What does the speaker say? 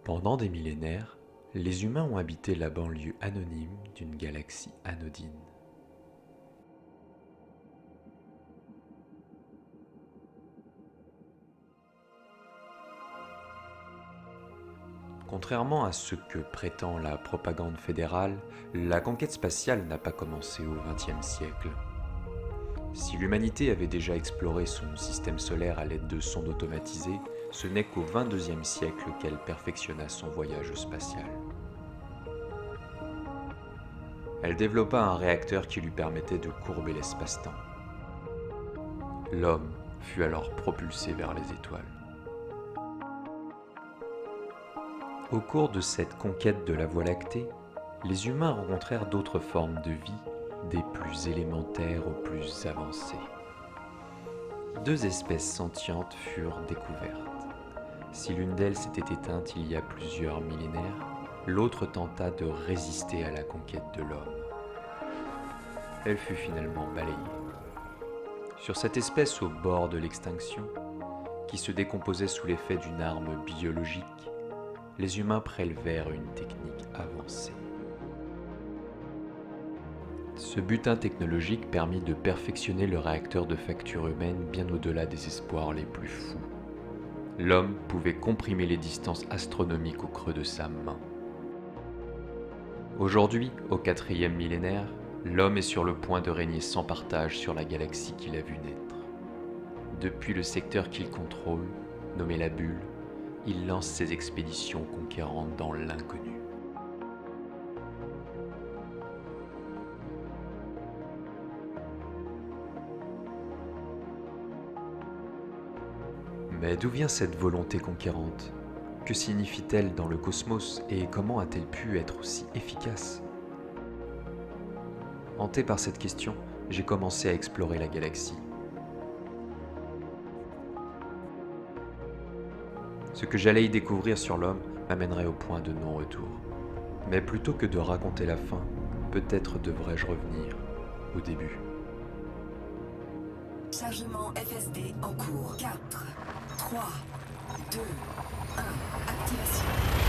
Pendant des millénaires, les humains ont habité la banlieue anonyme d'une galaxie anodine. Contrairement à ce que prétend la propagande fédérale, la conquête spatiale n'a pas commencé au XXe siècle. Si l'humanité avait déjà exploré son système solaire à l'aide de sondes automatisées, ce n'est qu'au XXIe siècle qu'elle perfectionna son voyage spatial. Elle développa un réacteur qui lui permettait de courber l'espace-temps. L'homme fut alors propulsé vers les étoiles. Au cours de cette conquête de la Voie lactée, les humains rencontrèrent d'autres formes de vie, des plus élémentaires aux plus avancées. Deux espèces sentientes furent découvertes. Si l'une d'elles s'était éteinte il y a plusieurs millénaires, l'autre tenta de résister à la conquête de l'homme. Elle fut finalement balayée. Sur cette espèce au bord de l'extinction, qui se décomposait sous l'effet d'une arme biologique, les humains prélevèrent une technique avancée. Ce butin technologique permit de perfectionner le réacteur de facture humaine bien au-delà des espoirs les plus fous. L'homme pouvait comprimer les distances astronomiques au creux de sa main. Aujourd'hui, au 4e millénaire, l'homme est sur le point de régner sans partage sur la galaxie qu'il a vue naître. Depuis le secteur qu'il contrôle, nommé la Bulle, il lance ses expéditions conquérantes dans l'inconnu. Mais d'où vient cette volonté conquérante? Que signifie-t-elle dans le cosmos et comment a-t-elle pu être aussi efficace? Hanté par cette question, j'ai commencé à explorer la galaxie. Ce que j'allais y découvrir sur l'homme m'amènerait au point de non-retour. Mais plutôt que de raconter la fin, peut-être devrais-je revenir au début. Chargement FSD en cours. 4, 3, 2, 1, activation.